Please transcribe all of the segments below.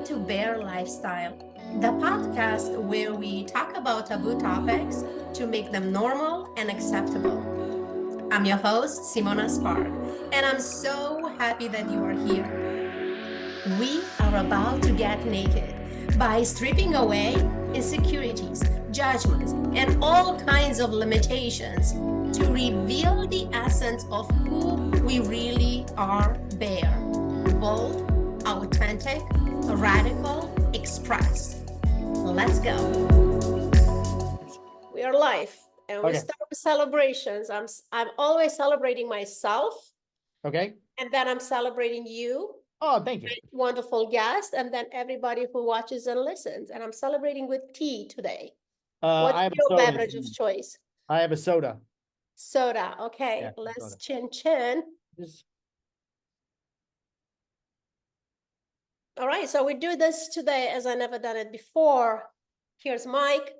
to Bear Lifestyle, the podcast where we talk about taboo topics to make them normal and acceptable. I'm your host, Simona Spark, and I'm so happy that you are here. We are about to get naked by stripping away insecurities, judgments, and all kinds of limitations to reveal the essence of who we really are bear. Bold, authentic, radical, express. Let's go. We are live and we Okay. start with celebrations. I'm always celebrating myself, Okay. and then I'm celebrating you, Oh, thank you. wonderful guest, and then everybody who watches and listens. And I'm celebrating with tea today. What's I have a your soda. beverage of choice? I have a soda. Soda. Okay, Yeah, let's soda. chin chin. Just- All right, so we do this today as I never done it before. Here's Mike.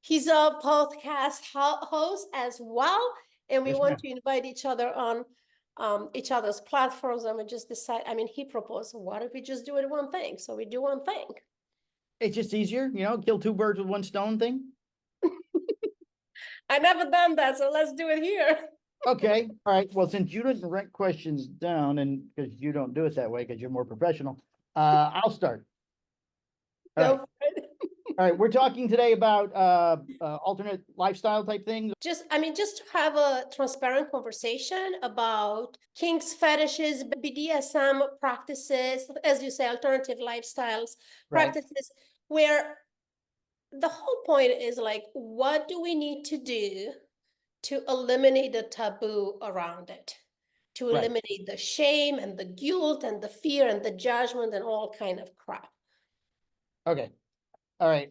He's a podcast host as well, and we Yes, want ma'am. to invite each other on each other's platforms. And we just decide. I mean, he proposed, what if we just do it one thing? So we do one thing. It's just easier, kill two birds with one stone thing. I never done that, so let's do it here. Okay. All right. Well, since you didn't write questions down and because you don't do it that way because you're more professional, I'll start. All Go right. for it. All right. We're talking today about alternate lifestyle type things. Just to have a transparent conversation about kinks, fetishes, BDSM practices, as you say, alternative lifestyles, Right. practices, where the whole point is like, what do we need to do to eliminate the taboo around it? To Right. eliminate the shame and the guilt and the fear and the judgment and all kind of crap. Okay. All right.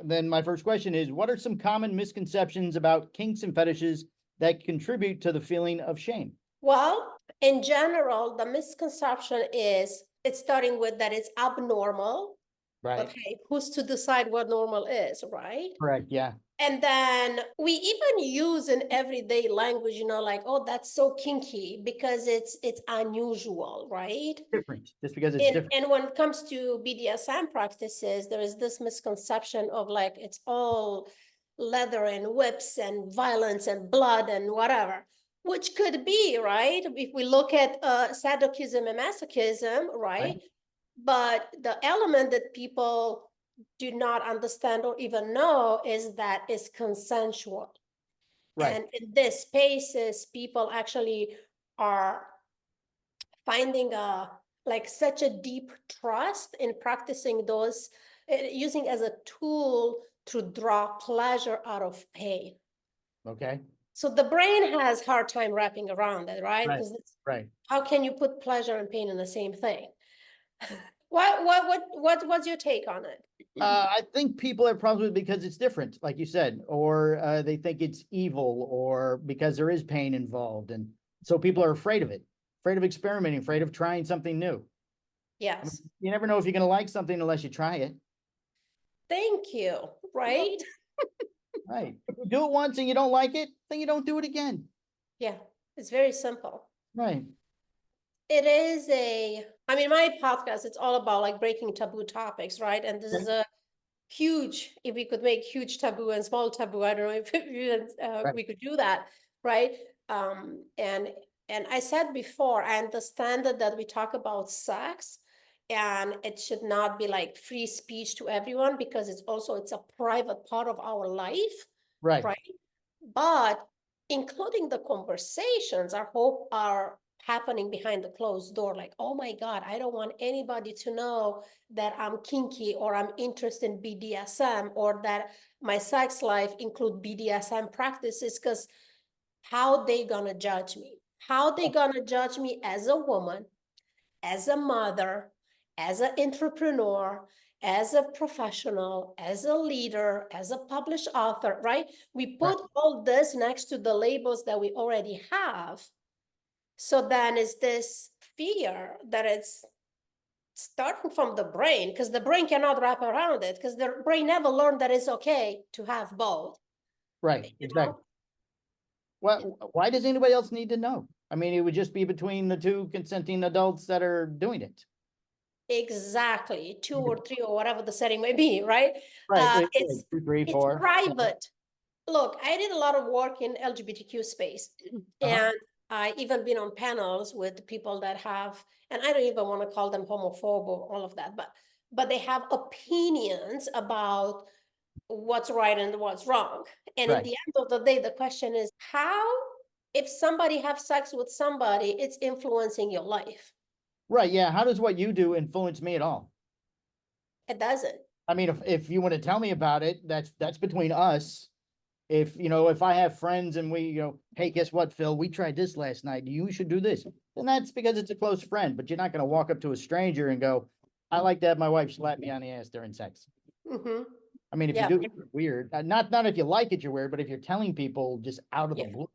Then my first question is, what are some common misconceptions about kinks and fetishes that contribute to the feeling of shame? Well, in general, the misconception is it's starting with that it's abnormal. Right. Okay, who's to decide what normal is, right? Correct. Yeah. And then we even use in everyday language, like, oh, that's so kinky because it's unusual, right? Different, just because it's different. And when it comes to BDSM practices, there is this misconception of like it's all leather and whips and violence and blood and whatever, which could be, right? If we look at sadism and masochism, right? But the element that people do not understand or even know is that it's consensual. Right. And in these spaces, people actually are finding such a deep trust in practicing those, using as a tool to draw pleasure out of pain. Okay. So the brain has hard time wrapping around it, right? Right. Because Right. how can you put pleasure and pain in the same thing? What's your take on it? I think people have problems with it because it's different, like you said, or they think it's evil, or because there is pain involved, and so people are afraid of it, afraid of experimenting, afraid of trying something new. Yes. You never know if you're going to like something unless you try it. Thank you. Right? Right. If you do it once and you don't like it, then you don't do it again. Yeah. It's very simple. Right. It is my podcast, it's all about like breaking taboo topics, right? And this is a huge, if we could make huge taboo and small taboo, I don't know if we could do that, right? And I said before, I understand that we talk about sex and it should not be like free speech to everyone because it's a private part of our life, Right. right? But including the conversations, I hope are happening behind the closed door. Like, oh my God, I don't want anybody to know that I'm kinky or I'm interested in BDSM or that my sex life include BDSM practices, because how they gonna judge me? How they gonna judge me as a woman, as a mother, as an entrepreneur, as a professional, as a leader, as a published author, right? We put all this next to the labels that we already have. So then is this fear that it's starting from the brain, because the brain cannot wrap around it, because the brain never learned that it's okay to have both. Right. Exactly. Well, why does anybody else need to know? I mean, it would just be between the two consenting adults that are doing it. Exactly, two or three or whatever the setting may be, right? Right, It's two, three, it's four. private. Look, I did a lot of work in LGBTQ space, Uh-huh. and I even been on panels with people that have, and I don't even want to call them homophobe or all of that, but they have opinions about what's right and what's wrong. And in Right, the end of the day, the question is how, if somebody have sex with somebody, it's influencing your life. right, yeah. How does what you do influence me at all? It doesn't. I mean, if you want to tell me about it, that's between us. If you know, if I have friends and we, hey, guess what, Phil? We tried this last night. You should do this. Then that's because it's a close friend. But you're not going to walk up to a stranger and go, "I like to have my wife slap me on the ass during sex." Mm-hmm. I mean, if you Yeah, do, it's weird. Not if you like it, you're weird. But if you're telling people just out of the yeah. blue,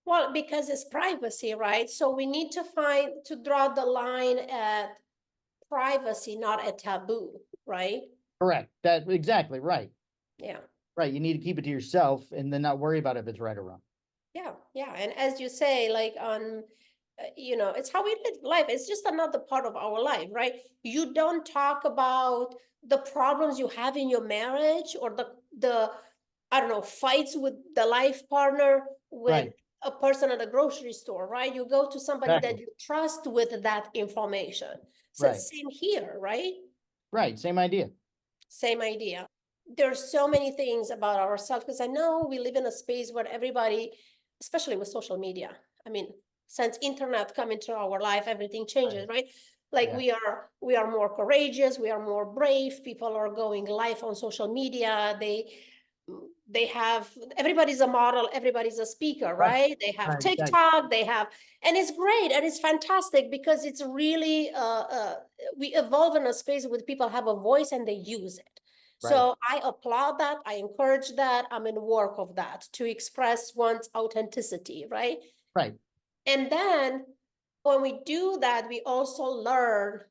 Well, because it's privacy, right? So we need to draw the line at privacy, not a taboo, right? correct. That exactly right. Yeah. Right. You need to keep it to yourself and then not worry about if it's right or wrong. Yeah, yeah. And as you say, like on, it's how we live life. It's just another part of our life, right? You don't talk about the problems you have in your marriage or the I don't know, fights with the life partner with Right. a person at a grocery store, right? You go to somebody that Exactly. you trust with that information. So Right. same here, right? Right. Same idea. Same idea. There's so many things about ourselves because I know we live in a space where everybody, especially with social media, I mean, since internet come into our life, everything changes, Right. right? Like Yeah. we are more courageous, we are more brave. People are going live on social media. They have everybody's a model, everybody's a speaker, Right. right? They have Right. Exactly. TikTok, they have, and it's great and it's fantastic because it's really we evolve in a space where people have a voice and they use it. Right. So I applaud that. I encourage that. I'm in work of that to express one's authenticity, right? Right. And then when we do that, we also learn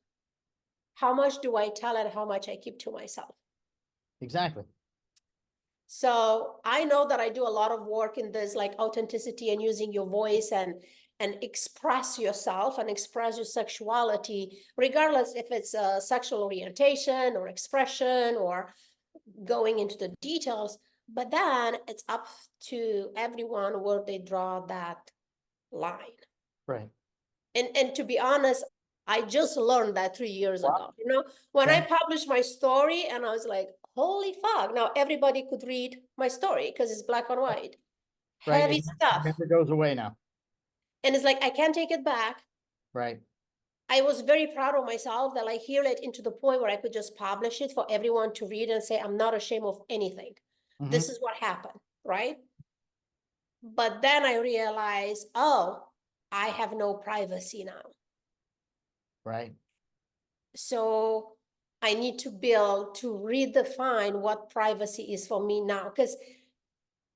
how much do I tell and how much I keep to myself. Exactly. So I know that I do a lot of work in this like authenticity and using your voice and express yourself and express your sexuality, regardless if it's a sexual orientation or expression or going into the details. But then it's up to everyone where they draw that line. Right. And to be honest, I just learned that 3 years Wow. ago. When I Okay. published my story, and I was like, holy fuck! Now everybody could read my story because it's black and white, Right. heavy It stuff, never goes away now. and it's like I can't take it back. Right. I was very proud of myself that I healed it into the point where I could just publish it for everyone to read and say, I'm not ashamed of anything. This Mm-hmm. is what happened, right? But then I realized, oh, I have no privacy now. Right. So I need to build to redefine what privacy is for me now. Because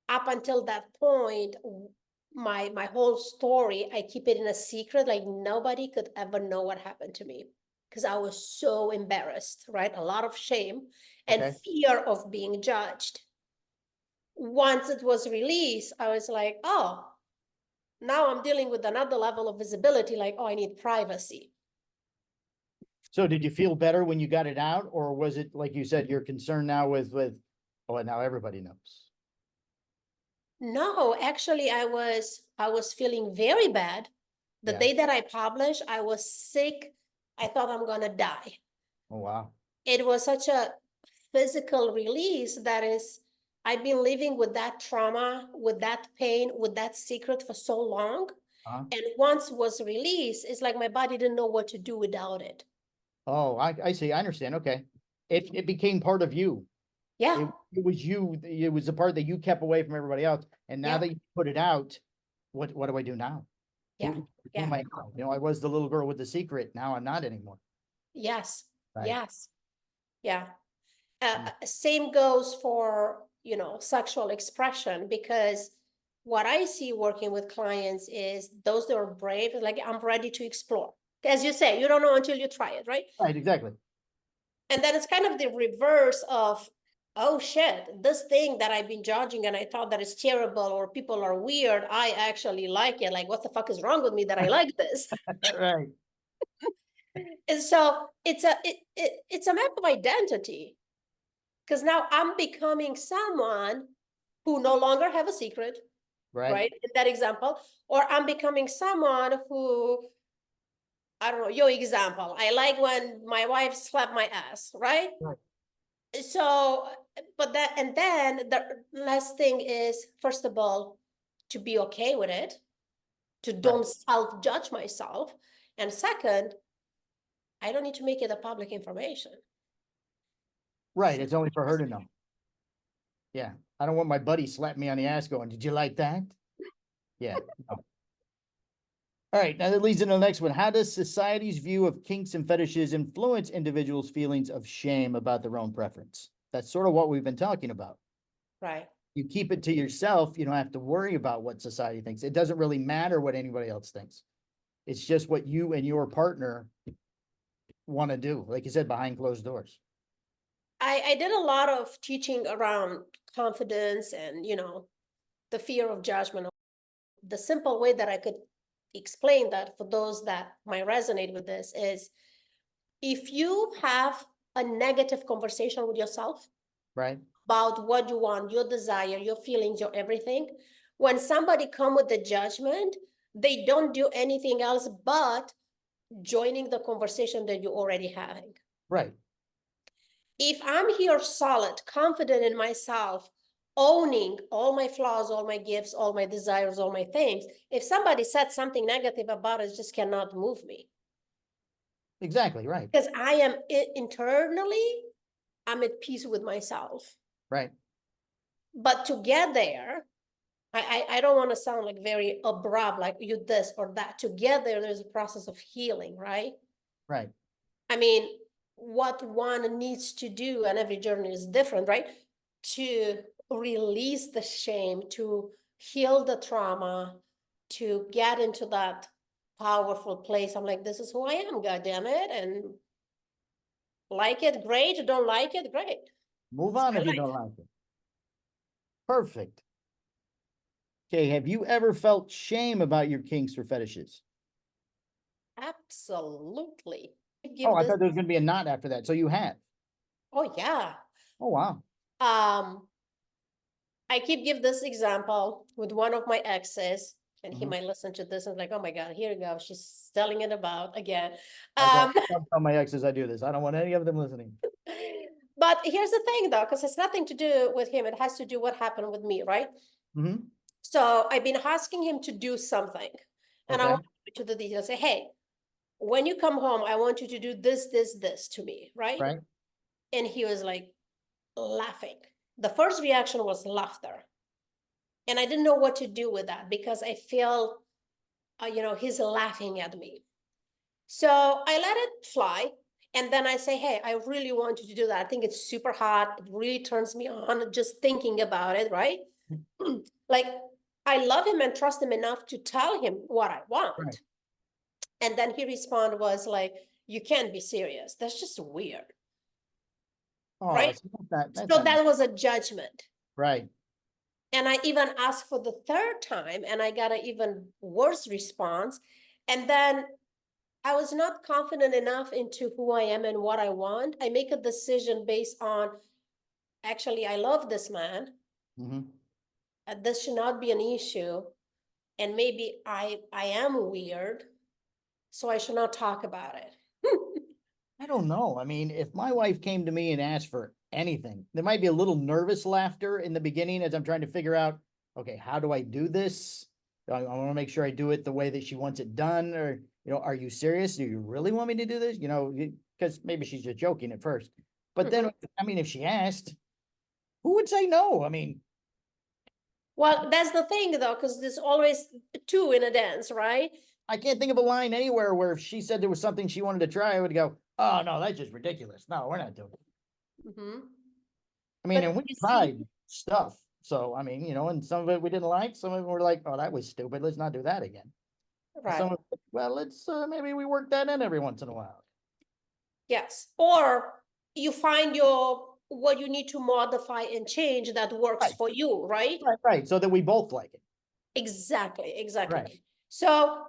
up until that point, my whole story, I keep it in a secret. Like nobody could ever know what happened to me because I was so embarrassed, right? A lot of shame and Okay. fear of being judged. Once it was released, I was like, oh, now I'm dealing with another level of visibility, like, oh, I need privacy. So did you feel better when you got it out, or was it like you said, you're concerned now with oh, now everybody knows? No, actually, I was feeling very bad. The Yeah. day that I published, I was sick. I thought I'm gonna die. Oh wow. It was such a physical release that is, I've been living with that trauma, with that pain, with that secret for so long. Uh-huh. And once it was released, it's like my body didn't know what to do without it. Oh, I see. I understand. Okay. It became part of you. Yeah, It was you. It was the part that you kept away from everybody else. And now yeah, that you put it out, what do I do now? yeah, Who yeah. am I now? I was the little girl with the secret. Now I'm not anymore. Yes, Right. yes, yeah. Mm. Same goes for, sexual expression, because what I see working with clients is those that are brave, like I'm ready to explore. As you say, you don't know until you try it, right? Right. Exactly. And then it's kind of the reverse of, oh shit, this thing that I've been judging and I thought that is terrible or people are weird, I actually like it. Like, what the fuck is wrong with me that I like this? Right. And so it's a map of identity. Because now I'm becoming someone who no longer have a secret, Right, right? In that example, or I'm becoming someone who, I don't know, your example. I like when my wife slapped my ass, right? right, So, but that, and then the last thing is, first of all, to be okay with it, to right, don't self-judge myself. And second, I don't need to make it a public information. right. It's only for her to know. Yeah. I don't want my buddy slap me on the ass going, did you like that? Yeah. No. All right. Now that leads into the next one. How does society's view of kinks and fetishes influence individuals' feelings of shame about their own preference? That's sort of what we've been talking about. Right. You keep it to yourself, you don't have to worry about what society thinks. It doesn't really matter what anybody else thinks. It's just what you and your partner want to do. Like you said, behind closed doors. I did a lot of teaching around confidence and, the fear of judgment. The simple way that I could explain that for those that might resonate with this is, if you have a negative conversation with yourself Right, about what you want, your desire, your feelings, your everything, when somebody come with the judgment, they don't do anything else but joining the conversation that you're already having. right, If I'm here solid, confident in myself, owning all my flaws, all my gifts, all my desires, all my things, if somebody said something negative about it, it just cannot move me. exactly, right, Because I am internally, I'm at peace with myself. right, But to get there, I don't want to sound like very abrupt, like you this or that. To get there, there's a process of healing, right? right. I mean, what one needs to do, and every journey is different, right? To release the shame, to heal the trauma, to get into that powerful place. I'm like, this is who I am, God damn it. And like it, great. Don't like it, great. Move It's on my if you life. don't like it. Perfect. Okay, have you ever felt shame about your kinks or fetishes? Absolutely. Oh, Give I this, thought there was going to be a knot after that. So you have. oh yeah. Oh, wow. Um, I keep give this example with one of my exes, and he Mhm. might listen to this and like, oh my God, here we go. She's telling it about again. I'll tell my exes I do this. I don't want any of them listening. But here's the thing though, because it's nothing to do with him. It has to do what happened with me, right? Hmm. So I've been asking him to do something, and I Okay. want to the details. Say, hey, when you come home, I want you to do this, this, this to me, right? Right. And he was like laughing. The first reaction was laughter. And I didn't know what to do with that because I feel, he's laughing at me. So I let it fly. And then I say, hey, I really want you to do that. I think it's super hot. It really turns me on just thinking about it, right? Like, I love him and trust him enough to tell him what I Right. want. And then he responded was like, you can't be serious. That's just weird, Oh, right? it's not, that's So not nice. that was a judgment. Right. And I even asked for the third time and I got an even worse response. And then I was not confident enough into who I am and what I want. I make a decision based on, actually, I love this man. Hmm. This should not be an issue. And maybe I am weird, so I should not talk about it. I don't know. I mean, if my wife came to me and asked for anything, there might be a little nervous laughter in the beginning as I'm trying to figure out, okay, how do I do this? I want to make sure I do it the way that she wants it done. Or, are you serious? Do you really want me to do this? Because maybe she's just joking at first. But then, Mhm. I mean, if she asked, who would say no? I mean, Well, that's the thing though, because there's always two in a dance, right? I can't think of a line anywhere where if she said there was something she wanted to try, I would go, oh, no, that's just ridiculous. No, we're not doing it. Mhm. I mean, and But we you see, tried stuff. So, I mean, and some of it we didn't like. Some of it were like, oh, that was stupid. Let's not do that again. And some right. of it, well, let's maybe we work that in every once in a while. Yes. Or you find what you need to modify and change that works Right, for you, right? right, right. So that we both like it. Exactly, Right. exactly. So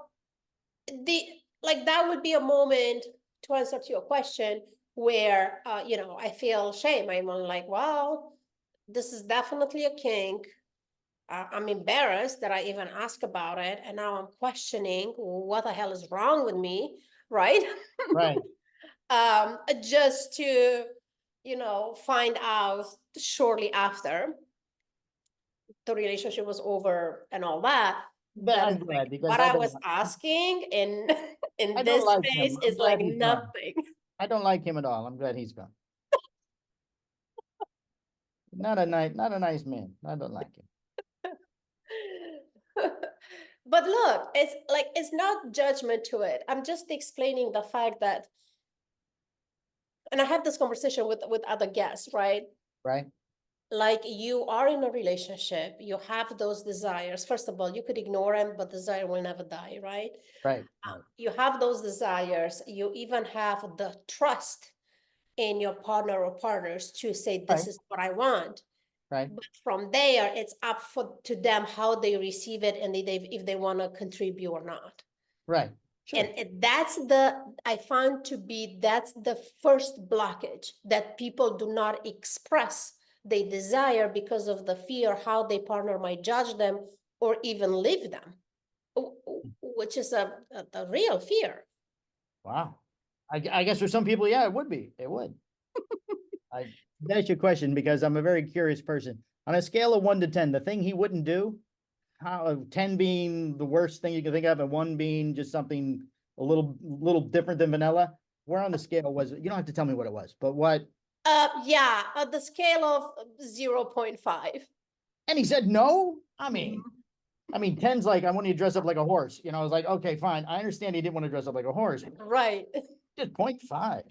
the like that would be a moment to answer to your question, where, you know, I feel shame. I'm like, well, this is definitely a kink. I'm embarrassed that I even asked about it. And now I'm questioning what the hell is wrong with me, right? Right. Just to, you know, find out shortly after the relationship was over and all that, But that is I'm glad like because what I was asking in I in don't this like him. space I'm is like glad he's gone. nothing. I don't like him at all. I'm glad he's gone. Not a nice man. I don't like him. But look, it's like it's not judgment to it. I'm just explaining the fact that, and I have this conversation with other guests, right? Right. Like you are in a relationship, you have those desires. First of all, you could ignore them, but desire will never die, right? Right. Right. You have those desires. You even have the trust in your partner or partners to say, Right. this is what I want. Right. But from there, it's up to them how they receive it and if they want to contribute or not. Right. Sure. And that's I found to be, that's the first blockage, that people do not express they desire because of the fear how their partner might judge them or even leave them, which is a real fear. Wow. I guess for some people, yeah, it would be. It would. I That's your question because I'm a very curious person. On a scale of 1 to 10, the thing he wouldn't do, how 10 being the worst thing you can think of, and 1 being just something a little different than vanilla. Where on the scale was it? You don't have to tell me what it was, but what? Yeah, at the scale of 0.5. And he said no. I mean, 10's like I want you to dress up like a horse. I was like, okay, fine. I understand he didn't want to dress up like a horse. Right. Just 0.5.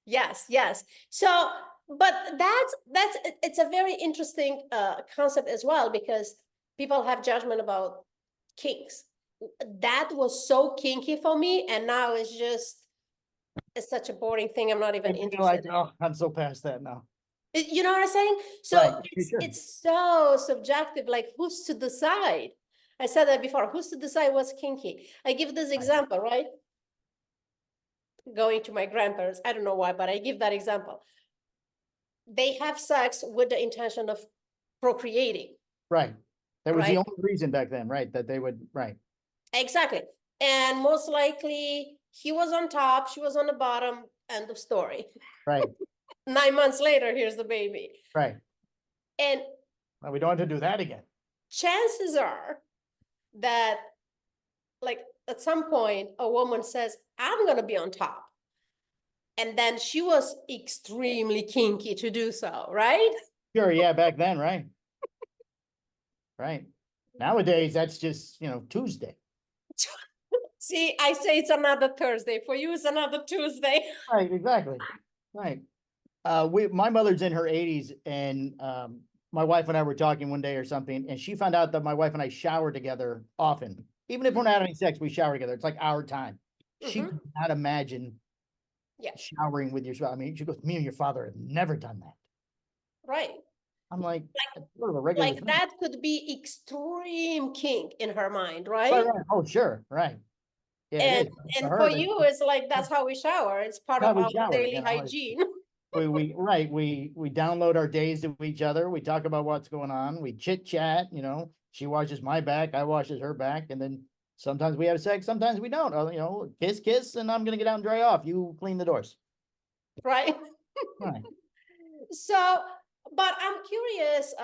Yes, yes. So, but it's a very interesting concept as well, because people have judgment about kinks. That was so kinky for me, and now it's such a boring thing. I'm not even I feel like, interested. oh, I'm so past that now. You know what I'm saying? Right. So Sure. it's so subjective. Like, who's to decide? I said that before. Who's to decide what's kinky? I give this example, right? Going to my grandparents. I don't know why, but I give that example. They have sex with the intention of procreating, Right. That was the right? only reason back then, right? That they would, right. Exactly. And most likely he was on top, she was on the bottom, end of story. Right. 9 months later, here's the baby. Right. And Well, we don't have to do that again. chances are that, like, at some point, a woman says, I'm going to be on top. And then she was extremely kinky to do so, right? Sure. Yeah. Back then, right. Right. Nowadays, that's just, Tuesday. See, I say it's another Thursday. For you, it's another Tuesday. Right. Exactly. Right. My mother's in her 80s, and my wife and I were talking one day or something, and she found out that my wife and I shower together often. Even if we're not having sex, we shower together. It's like our time. She could not imagine showering with your spouse. I mean, she goes, me and your father have never done that. Right. I'm like sort of a regular Like thing. that could be extreme kink in her mind, Right, right? right. Oh, sure. Right. Yeah, it And is. and For for her, you, it's like that's how we shower. It's part how of we our shower, daily hygiene. we download our days to each other. We talk about what's going on. We chit chat, she washes my back, I washes her back, and then sometimes we have sex, sometimes we don't. Kiss, and I'm gonna get out and dry off. You clean the doors. Right? Right. So, but I'm curious,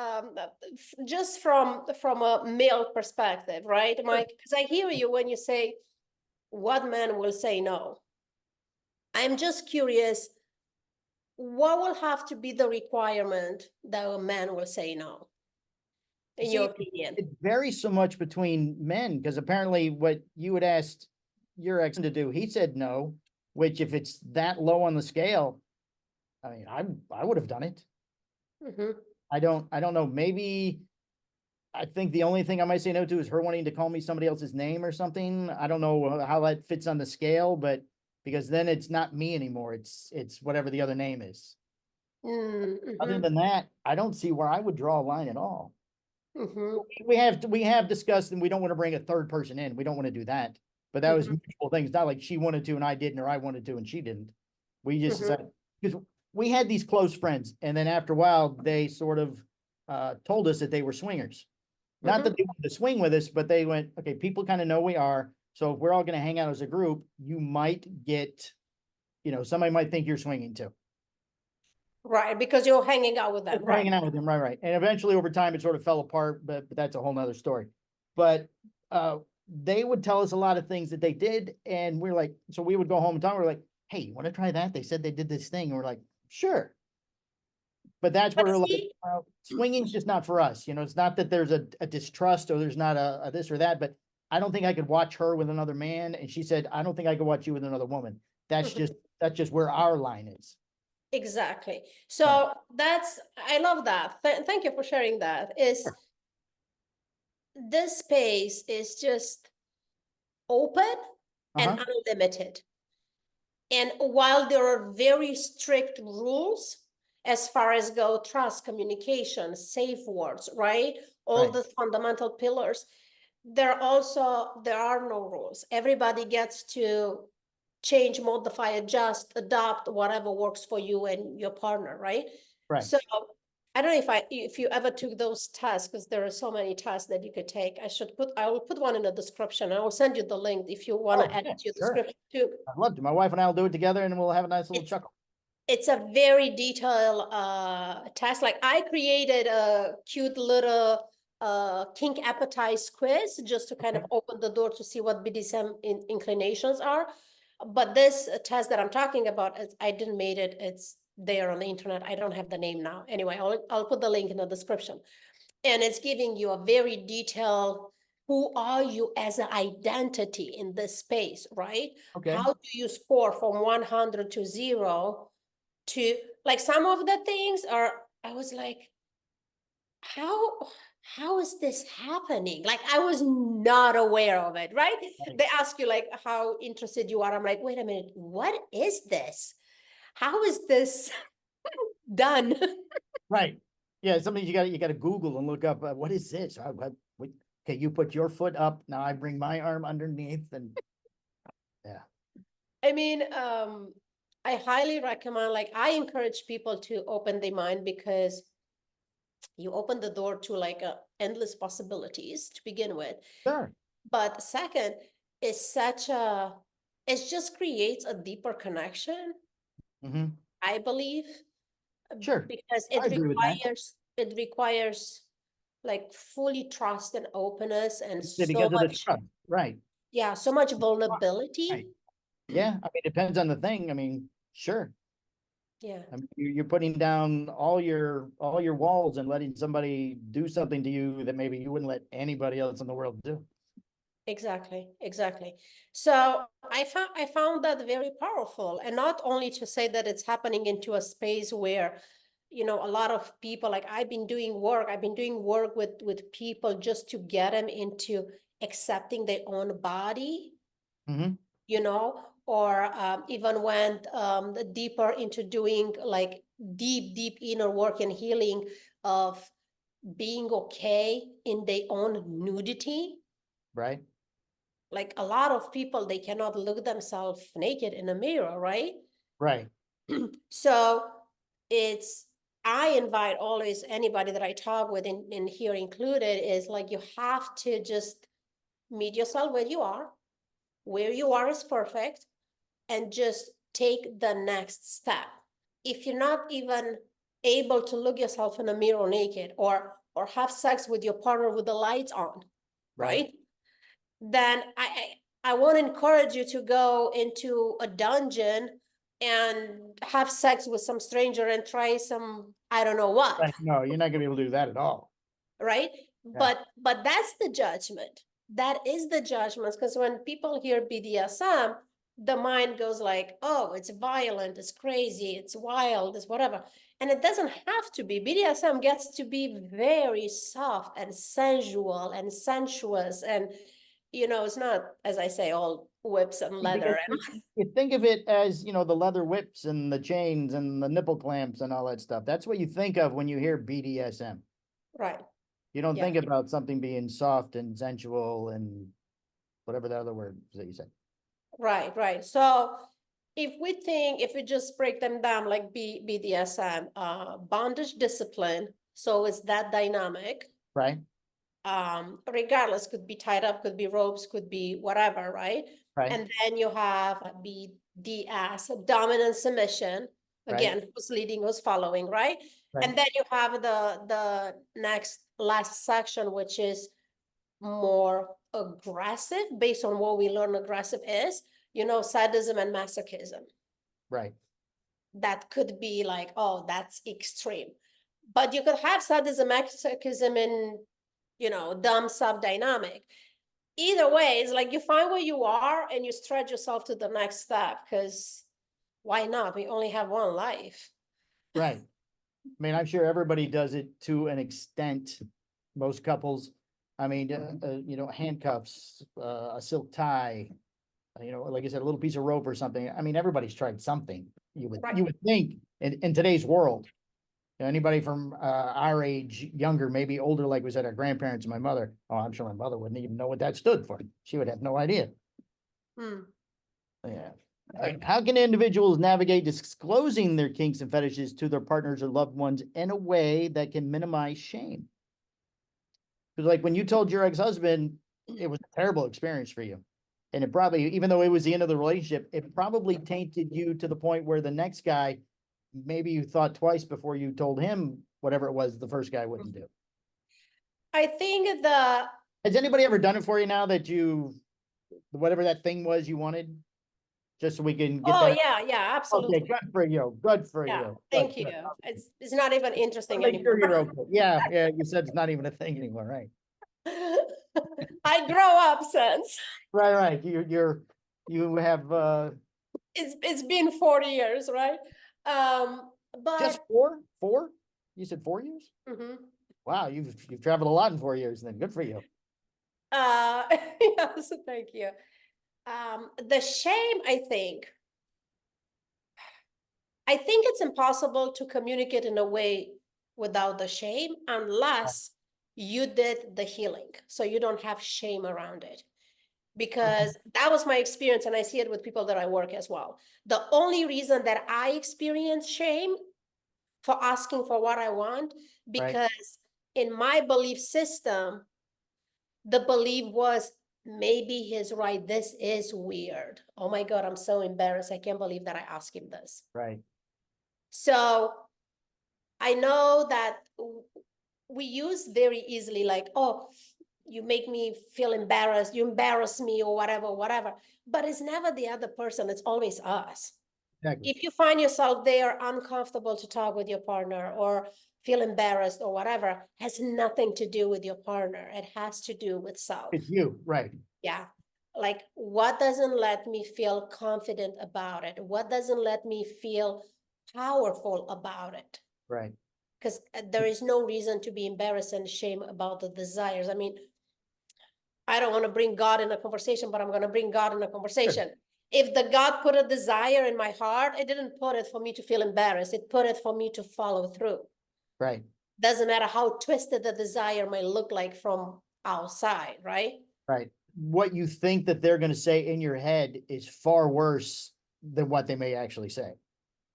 just from a male perspective, right, Mike? Because I hear you when you say, "What man will say no?" I'm just curious, what will have to be the requirement that a man will say no, in your See, opinion? it varies so much between men because apparently what you had asked your ex to do, he said no, which if it's that low on the scale, I mean, I would have done it. Mm-hmm. I don't know. Maybe I think the only thing I might say no to is her wanting to call me somebody else's name or something. I don't know how that fits on the scale, but because then it's not me anymore. It's whatever the other name is. Other Mm-hmm. than that, I don't see where I would draw a line at all. Mm-hmm. We have discussed, and we don't want to bring a third person in. We don't want to do that. but that was Mhm, mutual things. Not like she wanted to and I didn't, or I wanted to and she didn't. We just mhm, decided, because we had these close friends, and then after a while, they sort of told us that they were swingers. Not that mhm. they wanted to swing with us, but they went, okay, people kind of know we are. So if we're all going to hang out as a group, you might get, somebody might think you're swinging too. Right, because you're hanging out with If them, we're right? hanging out with them, right, right. And eventually over time, it sort of fell apart, but that's a whole nother story. But they would tell us a lot of things that they did. And we're like, so we would go home and talk. We're like, hey, you want to try that? They said they did this thing. And we're like, sure. But that's But where we're like, see, swinging's just not for us. It's not that there's a distrust or there's not a this or that, but I don't think I could watch her with another man. And she said, I don't think I could watch you with another woman. That's mhm, just where our line is. exactly. Right. So I love that. Thank you for sharing that. Is Sure. this space is just open and Uh-huh. unlimited. And while there are very strict rules as far as go trust, communication, safe words, right? All Right. the fundamental pillars, there are no rules. Everybody gets to change, modify, adjust, adopt whatever works for you and your partner, right? Right. So I don't know if you ever took those tests, because there are so many tests that you could take. I will put one in the description. I will send you the link if you want to Oh, add yeah, it to your sure. description too. I'd love to. My wife and I will do it together and we'll have a nice little It's chuckle. it's a very detailed test. Like I created a cute little kink appetite quiz just to kind Okay. of open the door to see what BDSM inclinations are. But this test that I'm talking about, I didn't made it. It's there on the internet. I don't have the name now. Anyway, I'll put the link in the description. And it's giving you a very detailed, who are you as an identity in this space, right? Okay. How do you score from 100 to 0 to, like, some of the things are, I was like, how how is this happening? Like, I was not aware of it, right? Right. They ask you like how interested you are. I'm like, wait a minute, what is this? How is this done? Right. Yeah, something you got to Google and look up. What is this? Okay, you put your foot up. Now I bring my arm underneath, and yeah. I mean, I highly recommend, like, I encourage people to open their mind, because you open the door to like endless possibilities to begin with. Sure. But second, is such a, it just creates a deeper connection, Hmm. I believe, Sure. because I agree with that. it requires like fully trust and openness and so Because of the much, trust. Right. yeah, so much Right. vulnerability. Yeah. I mean, it depends on the thing. I mean, sure. Yeah, I mean, you're putting down all your walls and letting somebody do something to you that maybe you wouldn't let anybody else in the world do. exactly, exactly. So I found that very powerful, and not only to say that it's happening into a space where, a lot of people, like, I've been doing work with people just to get them into accepting their own body, Hmm. or even went deeper into doing like deep inner work and healing of being okay in their own nudity. Right. Like, a lot of people, they cannot look themselves naked in a mirror, right? Right. So it's, I invite always anybody that I talk with, in here included, is like, you have to just meet yourself where you are. Where you are is perfect, and just take the next step. If you're not even able to look yourself in a mirror naked, or have sex with your partner with the lights on, Right. right? Then I want to encourage you to go into a dungeon and have sex with some stranger and try some, I don't know what, Right. No, you're not gonna be able to do that at all. right? Yeah. But that's the judgment. That is the judgment, because when people hear BDSM, the mind goes like, oh, it's violent, it's crazy, it's wild, it's whatever. And it doesn't have to be. BDSM gets to be very soft and sensual and sensuous, and it's not, as I say, all whips and Because leather. you think of it as, the leather whips and the chains and the nipple clamps and all that stuff. That's what you think of when you hear BDSM. Right. You don't Yeah. think about something being soft and sensual and whatever the other word that you said. Right, right. So if we just break them down like BDSM, bondage discipline, so it's that dynamic. Right, Regardless, could be tied up, could be ropes, could be whatever, right? right, And then you have BDS, dominant submission. right, Again, who's leading, who's following, right? right, And then you have the next last section, which is more aggressive based on what we learn aggressive is, sadism and masochism. right, That could be like, oh, that's extreme. But you could have sadism, masochism in, dumb sub-dynamic. Either way, it's like you find where you are and you stretch yourself to the next step, because why not? We only have one life. right. I mean, I'm sure everybody does it to an extent. Most couples, I mean, handcuffs, a silk tie, like I said, a little piece of rope or something. I mean, everybody's tried something. Right. You would think in today's world. Anybody from our age, younger, maybe older, like we said, our grandparents and my mother. Oh, I'm sure my mother wouldn't even know what that stood for. She would have no idea. Hmm. Yeah. How can individuals navigate disclosing their kinks and fetishes to their partners or loved ones in a way that can minimize shame? Because, like, when you told your ex-husband, it was a terrible experience for you. And it probably, even though it was the end of the relationship, it probably tainted you to the point where the next guy, maybe you thought twice before you told him whatever it was the first guy wouldn't do. I think Has anybody ever done it for you now that whatever that thing was you wanted? Just so we can get oh that. yeah, Okay, absolutely. good for you. Good for Yeah, you. thank you. Good. It's not even interesting Make sure anymore. you're okay. Yeah, yeah. You said it's not even a thing anymore, right? I grow up since. Right, right. You have It's been 40 years, right? just But four? Four? You said 4 years? mhm. Wow, you've traveled a lot in 4 years then. Good for you. Yes, thank you. The shame, I think it's impossible to communicate in a way without the shame unless you did the healing. So you don't have shame around it. Because that was my experience, and I see it with people that I work as well. The only reason that I experience shame for asking for what I want, Right, because in my belief system, the belief was maybe he's right. This is weird. Oh my God, I'm so embarrassed. I can't believe that I asked him this. right, So I know that we use very easily, like, oh, you make me feel embarrassed, you embarrass me, or whatever, whatever. But it's never the other person, it's always us. exactly. If you find yourself there uncomfortable to talk with your partner or feel embarrassed or whatever, has nothing to do with your partner. It has to do with self. It's you, right, Yeah. Like, what doesn't let me feel confident about it? What doesn't let me feel powerful about it? right. Because there is no reason to be embarrassed and shame about the desires. I mean, I don't want to bring God in a conversation, but I'm going to bring God in a conversation. If the God put a desire in my heart, it didn't put it for me to feel embarrassed. It put it for me to follow through. Right, Doesn't matter how twisted the desire might look like from outside, right? right. What you think that they're going to say in your head is far worse than what they may actually say.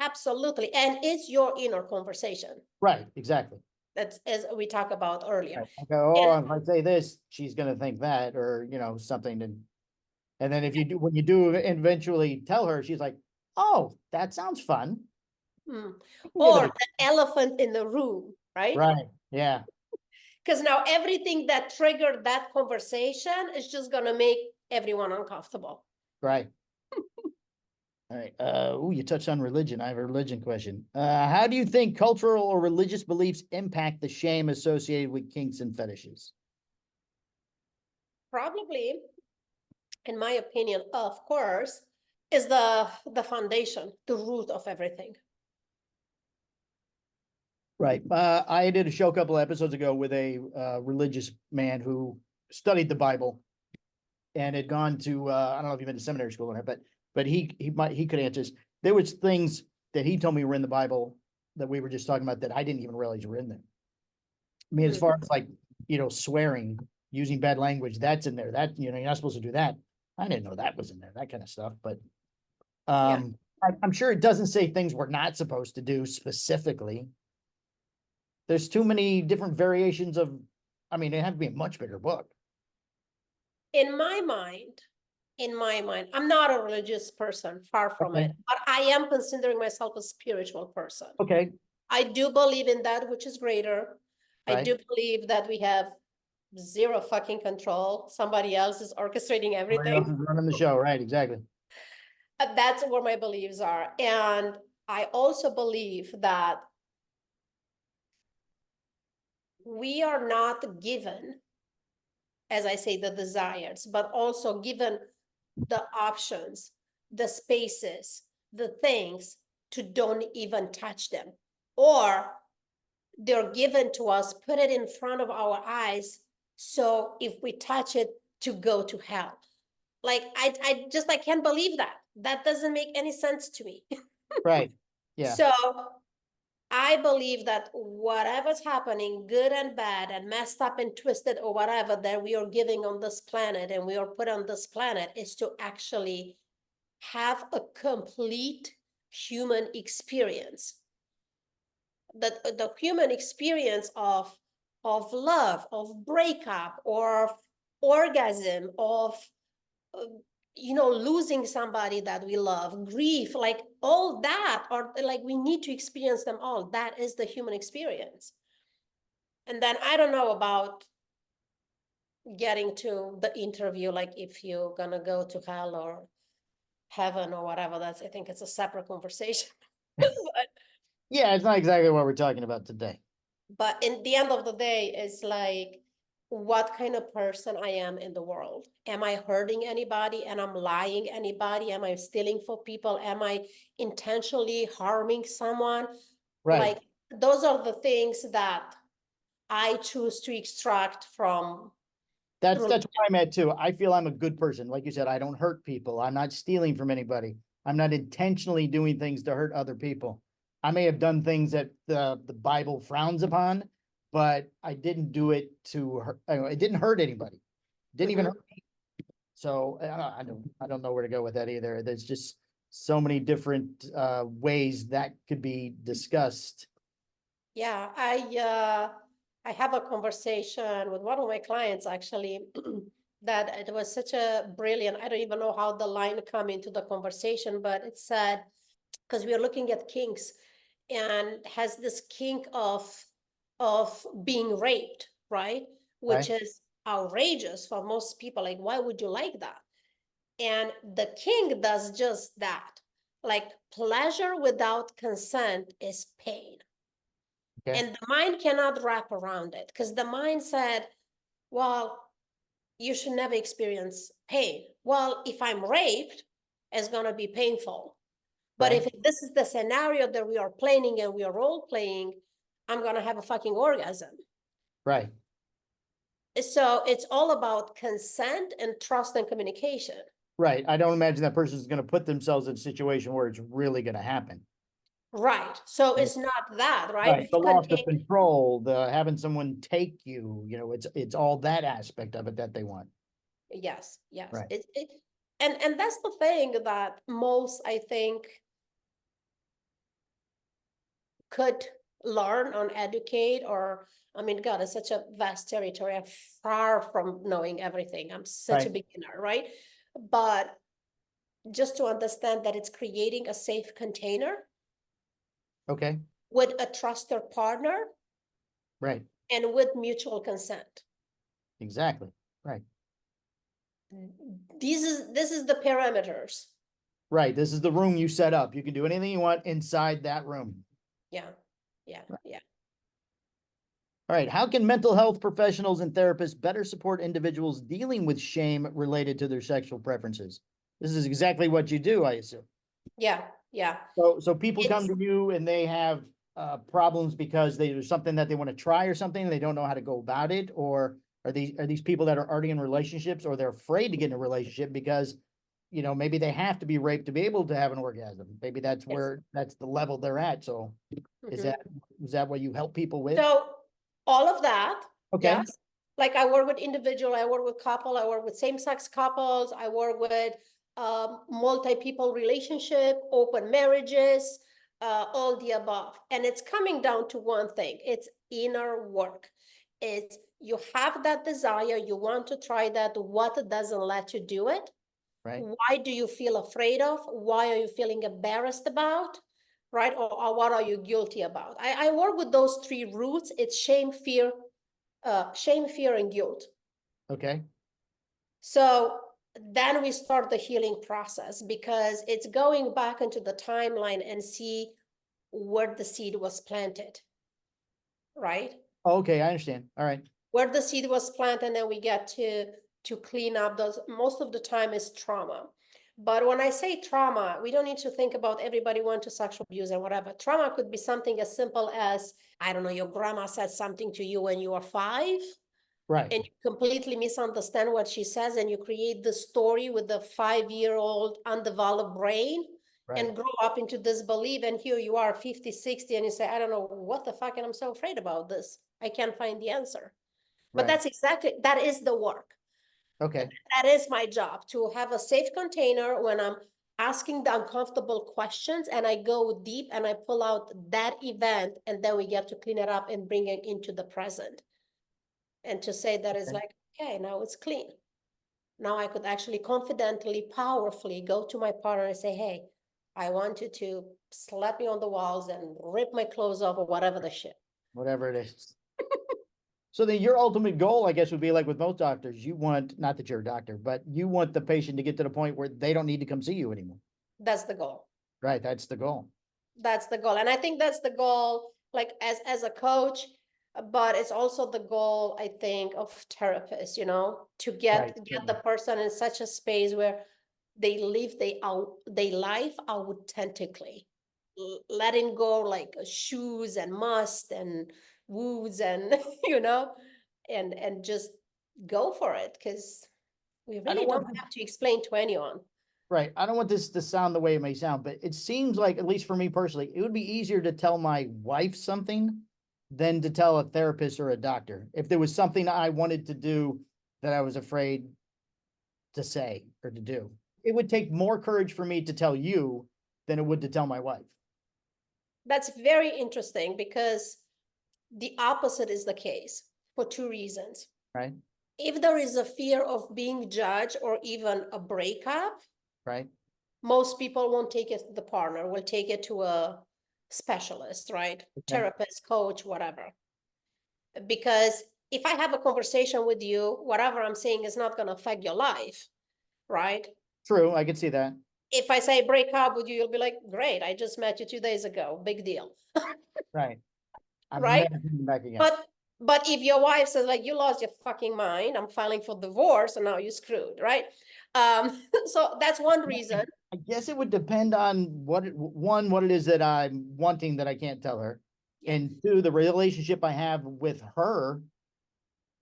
Absolutely. And it's your inner conversation. Right, exactly. That's as we talked about earlier. Right. Okay, oh, And if I say this, she's gonna think that, or something. And then if you do, when you do eventually tell her, she's like, "Oh, that sounds fun." hmm, We can give it or a the elephant in the room, right? right. Yeah, Because now everything that triggered that conversation is just gonna make everyone uncomfortable. right. All right. Oh, you touched on religion. I have a religion question. How do you think cultural or religious beliefs impact the shame associated with kinks and fetishes? Probably, in my opinion, of course, is the foundation, the root of everything. Right. I did a show a couple of episodes ago with a religious man who studied the Bible and had gone to I don't know if you've been to seminary school or not, but he could answer this. There was things that he told me were in the Bible that we were just talking about that I didn't even realize were in there. I mean, as far as like swearing, using bad language, that's in there. That, you're not supposed to do that. I didn't know that was in there, that kind of stuff, but Yeah. I'm sure it doesn't say things we're not supposed to do specifically. There's too many different variations of, I mean, it had to be a much bigger book. In my mind, I'm not a religious person, far from Okay. it, but I am considering myself a spiritual person. Okay, I do believe in that which is greater. I right. do believe that we have zero fucking control. Somebody else is orchestrating Somebody else everything. is running the show, right? Exactly. That's where my beliefs are. And I also believe that we are not given, as I say, the desires, but also given the options, the spaces, the things to don't even touch them. Or they're given to us, put it in front of our eyes. So if we touch it, to go to hell. Like I can't believe that. That doesn't make any sense to me. Right. Yeah. So I believe that whatever's happening, good and bad, and messed up and twisted or whatever that we are giving on this planet and we are put on this planet is to actually have a complete human experience. The human experience of love, of breakup, or of orgasm, of losing somebody that we love, grief, like all that, or like we need to experience them all. That is the human experience. And then I don't know about getting to the interview, like if you're gonna go to hell or heaven or whatever. That's, I think it's a separate conversation. but Yeah, it's not exactly what we're talking about today. but in the end of the day, it's like what kind of person I am in the world. Am I hurting anybody? And I'm lying anybody? Am I stealing for people? Am I intentionally harming someone? Right. Like those are the things that I choose to extract from through. That's where I'm at too. I feel I'm a good person. Like you said, I don't hurt people. I'm not stealing from anybody. I'm not intentionally doing things to hurt other people. I may have done things that the Bible frowns upon, but I didn't do it to hurt. It didn't hurt anybody. It didn't even Mhm. hurt me. So I don't know where to go with that either. There's just so many different ways that could be discussed. Yeah, I have a conversation with one of my clients actually that it was such a brilliant, I don't even know how the line come into the conversation, but it said, because we are looking at kinks and has this kink of being raped, right? Which Right. is outrageous for most people. Like, why would you like that? And the kink does just that. Like pleasure without consent is pain. Okay. And the mind cannot wrap around it because the mind said, well, you should never experience pain. Well, if I'm raped, it's going to be painful. But Right. if this is the scenario that we are playing and we are role playing, I'm going to have a fucking orgasm. Right. So it's all about consent and trust and communication. Right. I don't imagine that person is going to put themselves in a situation where it's really going to happen. Right. So it's not that, right? Right. The loss of control, the having someone take you, it's all that aspect of it that they want. Yes, yes. Right. And that's the thing that most, I think, could learn or educate, or I mean, God, it's such a vast territory. I'm far from knowing everything. I'm such a Right. beginner, right? But just to understand that it's creating a safe container Okay. with a trusted partner Right. and with mutual consent. Exactly. Right. This is the parameters. Right. This is the room you set up. You can do anything you want inside that room. Yeah, yeah, Right. yeah. All right. How can mental health professionals and therapists better support individuals dealing with shame related to their sexual preferences? This is exactly what you do, I assume. Yeah, yeah. So people come It's to you and they have problems because there's something that they want to try or something, and they don't know how to go about it, or are these people that are already in relationships, or they're afraid to get in a relationship because maybe they have to be raped to be able to have an orgasm. Maybe that's yes. that's the level they're at. So is Mhm. that what you help people with? So all of that, Okay. yes. Like I work with individual, I work with couple, I work with same-sex couples, I work with multi-people relationship, open marriages, all the above. And it's coming down to one thing, it's inner work. It's you have that desire, you want to try that, what doesn't let you do it? Right. Why do you feel afraid of? Why are you feeling embarrassed about? Right? Or what are you guilty about? I work with those three roots. It's shame, fear, and guilt. Okay. So then we start the healing process because it's going back into the timeline and see where the seed was planted, right? Okay, I understand. All right. Where the seed was planted, and then we get to clean up those. Most of the time is trauma. But when I say trauma, we don't need to think about everybody went to sexual abuse and whatever. Trauma could be something as simple as, I don't know, your grandma said something to you when you were 5, Right. and you completely misunderstand what she says, and you create the story with the 5-year-old undeveloped brain Right. and grow up into this belief. And here you are 50, 60, and you say, I don't know what the fuck, and I'm so afraid about this. I can't find the answer. But Right. that is the work. Okay. That is my job, to have a safe container when I'm asking the uncomfortable questions, and I go deep and I pull out that event, and then we get to clean it up and bring it into the present. And to say that is Okay. like, okay, now it's clean. Now I could actually confidently, powerfully go to my partner and say, hey, I want you to slap me on the walls and rip my clothes off or whatever the shit. Whatever it is. So then your ultimate goal, I guess, would be like with most doctors, you want, not that you're a doctor, but you want the patient to get to the point where they don't need to come see you anymore. That's the goal. Right. That's the goal. That's the goal. And I think that's the goal, like as a coach, but it's also the goal, I think, of therapists, to Right. get the person in such a space where they live they life authentically, letting go like shoes and must and woos and and just go for it, because we I really don't want don't this, have to explain to anyone. right. I don't want this to sound the way it may sound, but it seems like, at least for me personally, it would be easier to tell my wife something than to tell a therapist or a doctor. If there was something I wanted to do that I was afraid to say or to do, it would take more courage for me to tell you than it would to tell my wife. That's very interesting, because the opposite is the case for two reasons. Right. If there is a fear of being judged or even a breakup, Right. most people won't take it to the partner, will take it to a specialist, right? Okay. Therapist, coach, whatever. Because if I have a conversation with you, whatever I'm saying is not going to affect your life, right? True. I could see that. If I say break up with you, you'll be like, great, I just met you 2 days ago, big deal, Right. I'm right? never coming back again. But if your wife says like, you lost your fucking mind, I'm filing for divorce, and now you're screwed, right? So that's one reason. I guess it would depend on one, what it is that I'm wanting that I can't tell her. Yeah. And two, the relationship I have with her.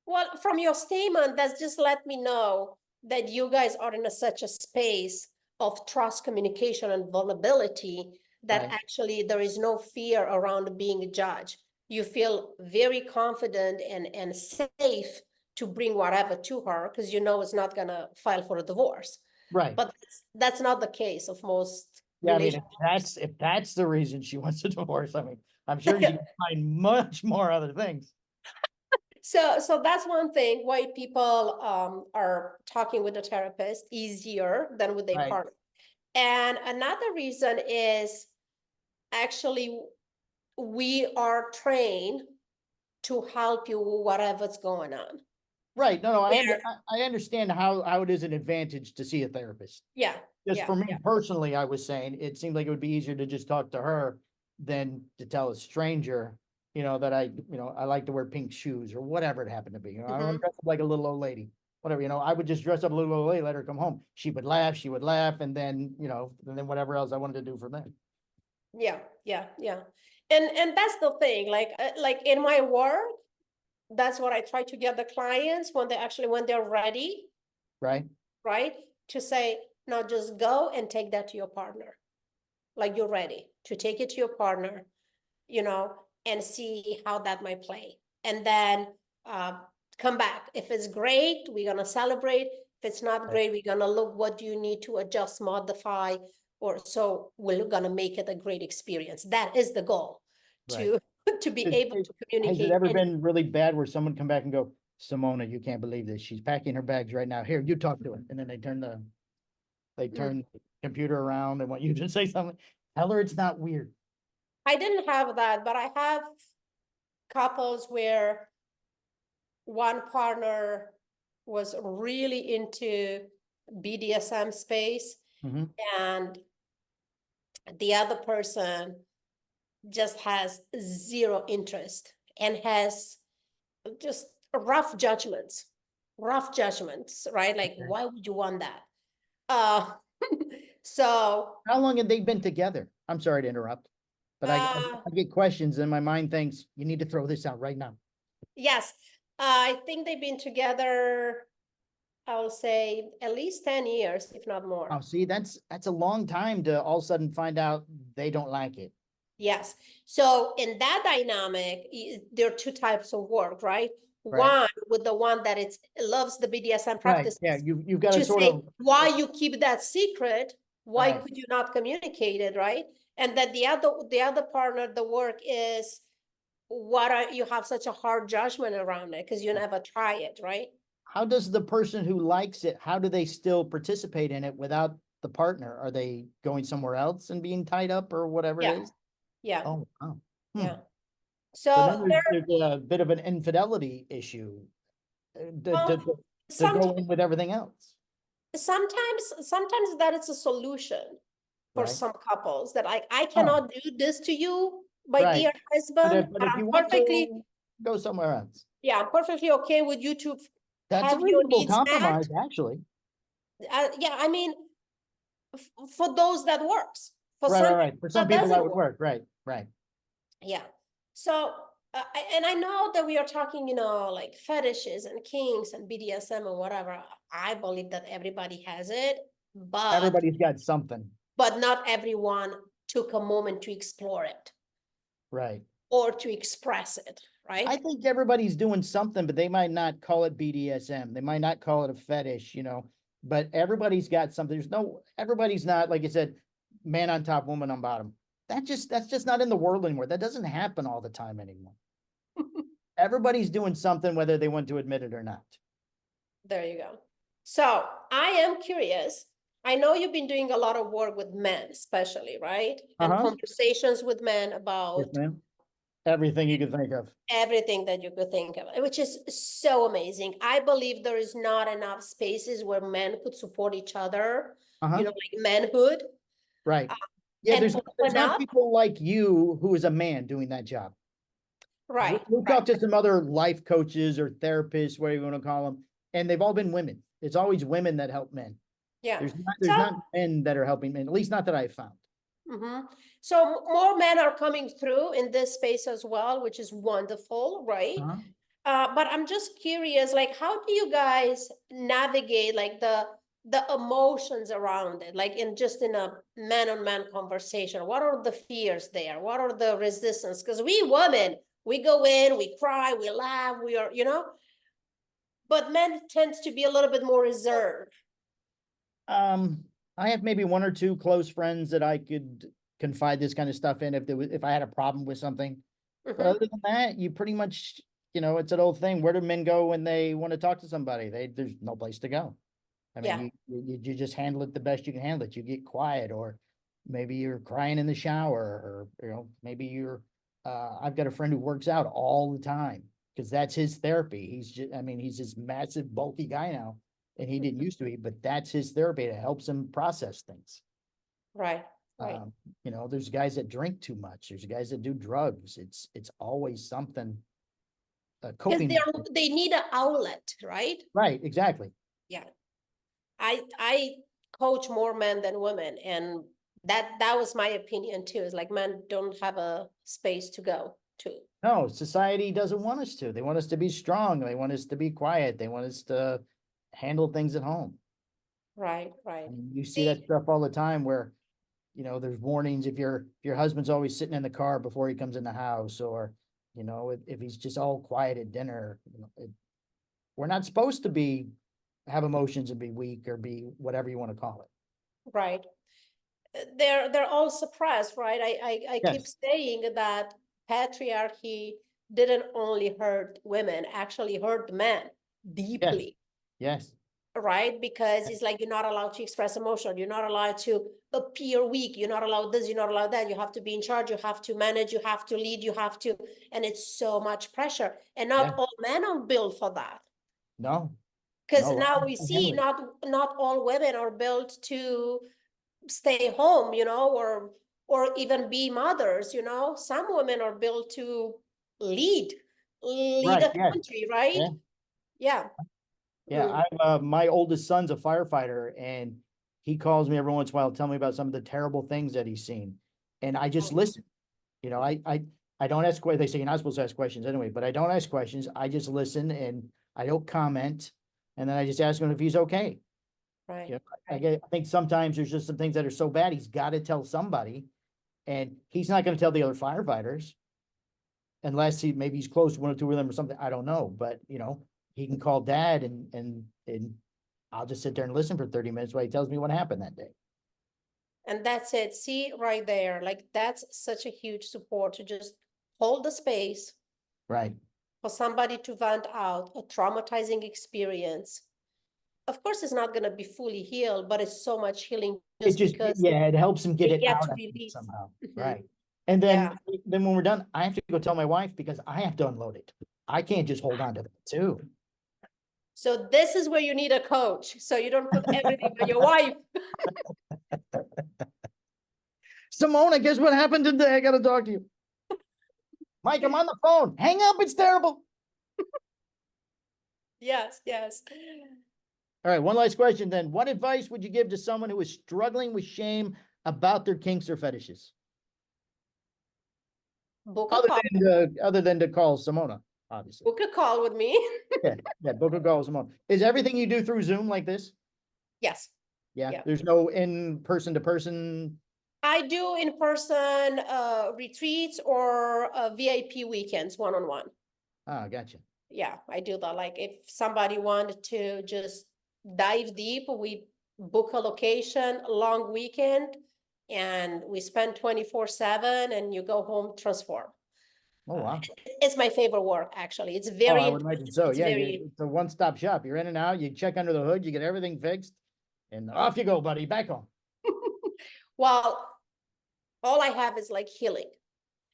Well, from your statement, that's just let me know that you guys are in such a space of trust, communication, and vulnerability that Right. actually there is no fear around being judged. You feel very confident and safe to bring whatever to her, because you know it's not going to file for a divorce. Right. But that's not the case of most Yeah. I mean, relationships. if that's the reason she wants a divorce, I mean, I'm sure she can find much more other things. So that's one thing why people are talking with a therapist easier than with a Right. partner. And another reason is actually we are trained to help you with whatever's going on. Right. No, Where, I understand how it is an advantage to see a therapist. yeah, Just yeah, for me yeah. personally, I was saying it seemed like it would be easier to just talk to her than to tell a stranger, that I like to wear pink shoes or whatever it happened to be. I want to dress up like a little old lady, whatever, I would just dress up a little old lady, let her come home. She would laugh, and then whatever else I wanted to do from there. Yeah, yeah, yeah. And that's the thing, like in my work, that's what I try to get the clients when they're ready, Right. right? To say, no, just go and take that to your partner. Like you're ready to take it to your partner, and see how that might play. And then come back. If it's great, we're gonna celebrate. If it's not Right. great, we're gonna look what do you need to adjust, modify, or so we're gonna make it a great experience. That is the goal, Right. to to be It- able it- to Has it communicate. ever And been really bad where someone come back and go, Simona, you can't believe this. She's packing her bags right now. Here, you talk to her. And then they turn the computer around and want you to say something. Tell her it's not weird. I didn't have that, but I have couples where one partner was really into BDSM space, Mhm. and the other person just has zero interest and has just rough judgments, right? Like, Okay. why would you want that? Uh, so, How long have they been together? I'm sorry to interrupt, but uh, I get questions and my mind thinks you need to throw this out right now. yes, I think they've been together, I will say at least 10 years, if not more. Oh, see, that's a long time to all of a sudden find out they don't like it. Yes. So in that dynamic, there are two types of work, right? Right. One with the one that it's loves the BDSM Right. Yeah. practices, You've got to to sort say of why you keep that secret, why right. could you not communicate it, right? And that the other partner, the work is what are you have such a hard judgment around it because you never try it, right? How does the person who likes it, how do they still participate in it without the partner? Are they going somewhere else and being tied up or whatever it Yeah, is? yeah, Oh, wow. Hmm. yeah. So then So there's a bit of an infidelity issue to, um, go sometimes in with everything else, sometimes that is a solution for right? some couples that I Oh, cannot do this to you, my right. dear husband, But but if I'm you want perfectly, to go somewhere else, yeah, I'm perfectly okay with you to that's a have your reasonable needs met. compromise, actually. Yeah, I mean, for those that works. For Right, some right, people right. For some that people that doesn't would work. work. Right, right. Yeah. So, and I know that we are talking, like fetishes and kinks and BDSM and whatever. I believe that everybody has it, but Everybody's got something. not everyone took a moment to explore it Right. or to express it, I right? think everybody's doing something, but they might not call it BDSM. They might not call it a fetish, but everybody's got something. Everybody's not, like I said, man on top, woman on bottom. That's just not in the world anymore. That doesn't happen all the time anymore. Everybody's doing something, whether they want to admit it or not. There you go. So I am curious. I know you've been doing a lot of work with men, especially, right? And Uh-huh. conversations with men Yes, about ma'am. Everything you can think of. everything that you could think of, which is so amazing. I believe there is not enough spaces where men could support each other, Uh-huh. like manhood, Right. uh, Yeah, and there's open not up. people like you who is a man doing that job. Right, We'll right. talk to some other life coaches or therapists, whatever you want to call them, and they've all been women. It's always women that help men. Yeah. There's So not men that are helping men, at least not that I've found. so more men are coming through in this space as well, which is wonderful, right? Uh-huh. But I'm just curious, like, how do you guys navigate like the emotions around it, like in a man-on-man conversation? What are the fears there? What are the resistance? Because we women, we go in, we cry, we laugh, we are, but men tends to be a little bit more reserved. Um, I have maybe one or two close friends that I could confide this kind of stuff in if I had a problem with something. But Mhm. other than that, you pretty much, it's an old thing. Where do men go when they want to talk to somebody? There's no place to go. I mean, Yeah, you just handle it the best you can handle it. You get quiet, or maybe you're crying in the shower, or maybe I've got a friend who works out all the time because that's his therapy. He's this massive, bulky guy now, and he didn't used to be, but that's his therapy. It helps him process things. right, right. Um, there's guys that drink too much. There's guys that do drugs. It's always something, a Because coping. they need an outlet, right? Right, exactly. Yeah. I coach more men than women, and that was my opinion too. Is like men don't have a space to go to. No, society doesn't want us to. They want us to be strong. They want us to be quiet. They want us to handle things at home. Right, right. You see The that stuff all the time where, there's warnings if your husband's always sitting in the car before he comes in the house, or, if he's just all quiet at dinner, We're not supposed to have emotions and be weak or be whatever you want to call it. Right. They're all suppressed, right? I keep Yes, saying that patriarchy didn't only hurt women, actually hurt men yes, deeply, yes, right? Because it's like you're not allowed to express emotion, you're not allowed to appear weak, you're not allowed this, you're not allowed that, you have to be in charge, you have to manage, you have to lead, you have to, and it's so much pressure. And yeah, not all men are built for that. no, Because no, now we can't see handle it. not all women are built to stay home, or even be mothers, some women are built to lead lead Right, a yes, country, right? yeah, Yeah. yeah. Mm. My oldest son's a firefighter, and he calls me every once in a while, to tell me about some of the terrible things that he's seen. And I just listen. You know, I don't ask questions. They say you're not supposed to ask questions anyway, but I don't ask questions. I just listen and I don't comment. And then I just ask him if he's okay. Right, You know, right. I think sometimes there's just some things that are so bad, he's got to tell somebody. And he's not going to tell the other firefighters unless maybe he's close to one or two of them or something. I don't know, but he can call dad, and I'll just sit there and listen for 30 minutes while he tells me what happened that day. And that's it. See right there, like that's such a huge support to just hold the space Right. for somebody to vent out a traumatizing experience. Of course, it's not going to be fully healed, but it's so much healing It just just, because yeah, it helps him get they it get out, to I think, release. somehow. Mhm. Right. And Yeah. then when we're done, I have to go tell my wife because I have to unload it. I can't just hold on to that too. So this is where you need a coach. So you don't put everything on your wife. Simona, guess what happened today? I got to talk to you. Mike, I'm on the phone. Hang up. It's terrible. Yes, yes. All right. One last question then. What advice would you give to someone who is struggling with shame about their kinks or fetishes? Book a call. Other than to call Simona, obviously. Book a call with me. Yeah. Yeah. Book a call Simona. Is everything you do through Zoom like this? Yes. Yeah. Yeah. There's no in person to person. I do in-person retreats or VIP weekends, one-on-one. Ah, gotcha. Yeah, I do that. Like if somebody wanted to just dive deep, we book a location, a long weekend, and we spend 24/7 and you go home transform. Oh, wow. It's my favorite work, actually. It's Oh, very I would imagine so. it's Yeah, very it's a one-stop shop. You're in and out, you check under the hood, you get everything fixed, and off you go, buddy, back home. well, all I have is like healing.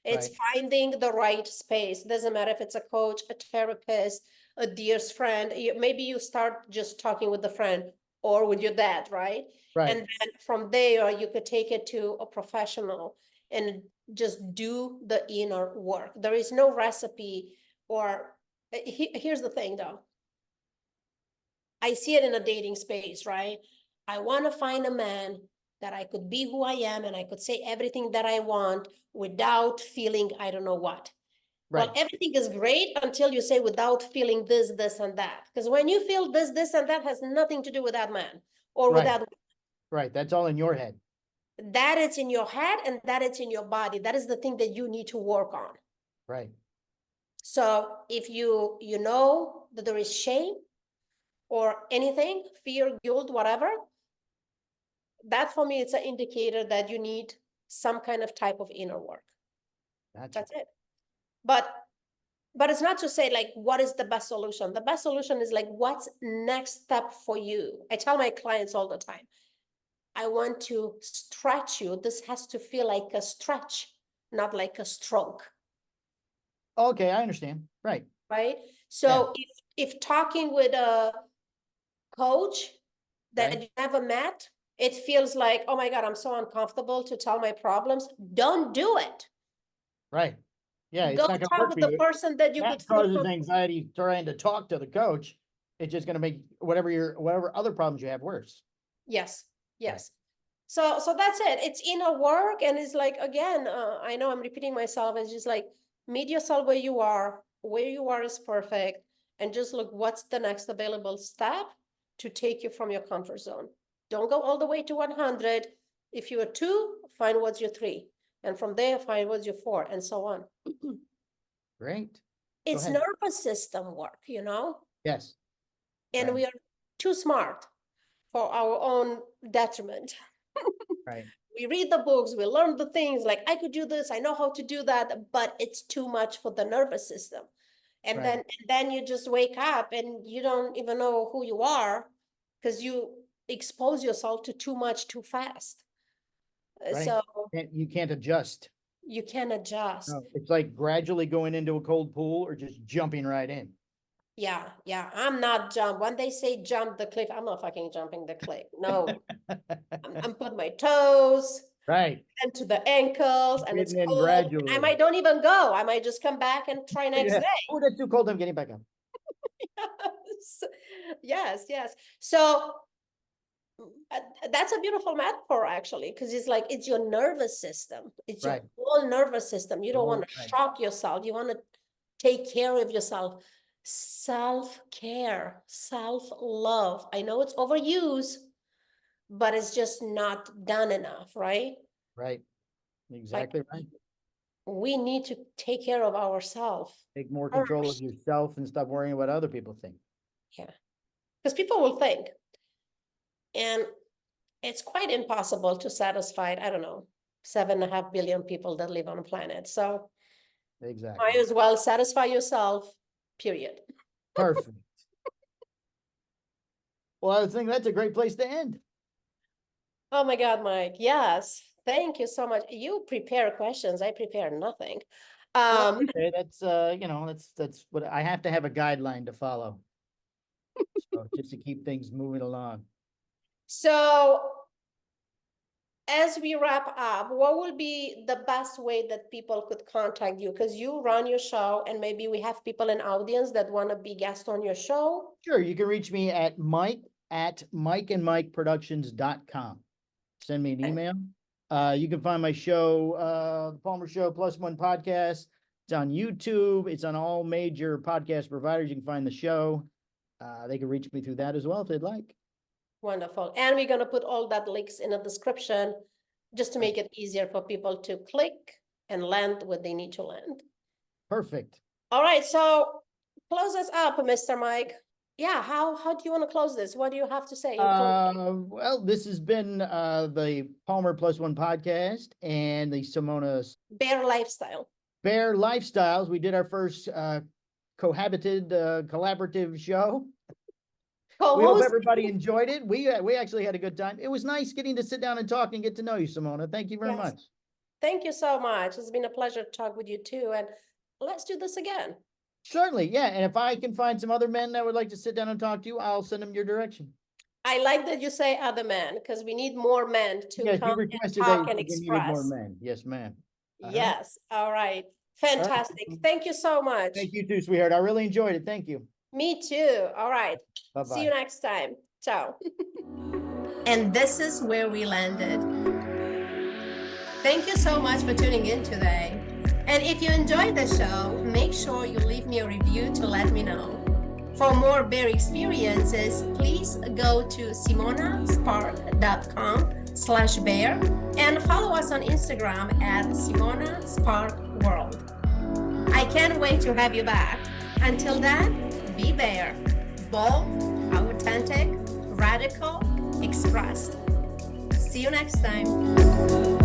It's Right, finding the right space. Doesn't matter if it's a coach, a therapist, a dearest friend. Maybe you start just talking with a friend or with your dad, right? right, And then from there, you could take it to a professional and just do the inner work. There is no recipe or here's the thing though. I see it in a dating space, right? I want to find a man that I could be who I am and I could say everything that I want without feeling I don't know what. Well, right, everything is great until you say without feeling this, this, and that. Because when you feel this, and that has nothing to do with that man or with right, that. right. That's all in your head. That is in your head and that is in your body. That is the thing that you need to work on. Right, So if you know that there is shame or anything, fear, guilt, whatever, that for me it's an indicator that you need some kind of type of inner work. gotcha. That's it. But it's not to say like what is the best solution. The best solution is like what's next step for you. I tell my clients all the time, I want to stretch you. This has to feel like a stretch, not like a stroke. Okay, I understand. Right. Right. Yeah, So if talking with a coach that right, you never met, it feels like, oh my God, I'm so uncomfortable to tell my problems. Don't do it. right. Yeah, Go it's not gonna talk work with for the you. person that you That could feel causes comfortable. anxiety trying to talk to the coach. It's just gonna make whatever other problems you have worse. Yes, Right. yes. So that's it. It's inner work, and it's like again, I know I'm repeating myself. It's just like meet yourself where you are. Where you are is perfect, and just look what's the next available step to take you from your comfort zone. Don't go all the way to 100. If you're 2, find what's your 3, and from there find what's your 4, and so on. Great. Go It's ahead. nervous system work. Yes. and Right. we are too smart for our own detriment. Right. We read the books, we learn the things like I could do this, I know how to do that, but it's too much for the nervous system. And Right. then you just wake up and you don't even know who you are because you expose yourself to too much too fast. Right. So You can't adjust. you can adjust. No, it's like gradually going into a cold pool or just jumping right in. Yeah, I'm not when they say jump the cliff, I'm not fucking jumping the cliff. No, I'm putting my toes Right. and to the ankles, and it's Getting in cold. And I gradually. might don't even go. I might just come back and try next Yeah. day. Oh, that's too cold. I'm getting back up. Yes. So that's a beautiful metaphor, actually, because it's like it's your nervous system. It's your Right. whole nervous system. You don't want to Right. shock yourself. You want to take care of yourself. Self-care, self-love. I know it's overused, but it's just not done enough, right? Right. Like Exactly right. we need to take care of ourselves Take more control of first. yourself and stop worrying what other people think. Yeah, because people will think, and it's quite impossible to satisfy, I don't know, 7.5 billion people that live on the planet. So Exactly. might as well satisfy yourself, period. Perfect. Well, I think that's a great place to end. Oh my God, Mike. Yes. Thank you so much. You prepare questions. I prepare nothing. Well, okay, that's that's what I have to have a guideline to follow. So just to keep things moving along. So as we wrap up, what will be the best way that people could contact you? Because you run your show and maybe we have people in audience that want to be guests on your show. Sure, you can reach me at mikeandmikeproductions.com. Send me an email. You can find my show, The Palmer Show Plus One Podcast. It's on YouTube. It's on all major podcast providers. You can find the show. They can reach me through that as well if they'd like. Wonderful. And we're going to put all that links in the description just to make it easier for people to click and land what they need to land. Perfect. All right. So close us up, Mr. Mike. Yeah. How do you want to close this? What do you have to say? Well, this has been the Palmer Plus One Podcast and the Simona Bear lifestyle. Bear Lifestyles. We did our first collaborative show. We hope everybody enjoyed it. We actually had a good time. It was nice getting to sit down and talk and get to know you, Simona. Thank you very much. Thank you so much. It's been a pleasure to talk with you too. And let's do this again. Certainly, yeah. And if I can find some other men that would like to sit down and talk to you, I'll send them your direction. I like that you say other men because we need more men to come and talk and express. More men. Yes, ma'am. Yes. All right. Fantastic. Thank you so much. Thank you too, sweetheart. I really enjoyed it. Thank you. Me too. All right. Bye-bye. See you next time. Ciao. And this is where we landed. Thank you so much for tuning in today. And if you enjoyed the show, make sure you leave me a review to let me know. For more bear experiences, please go to simonaspark.com/bear and follow us on Instagram at simonasparkworld. I can't wait to have you back. Until then, be bear, bold, authentic, radical, expressed. See you next time.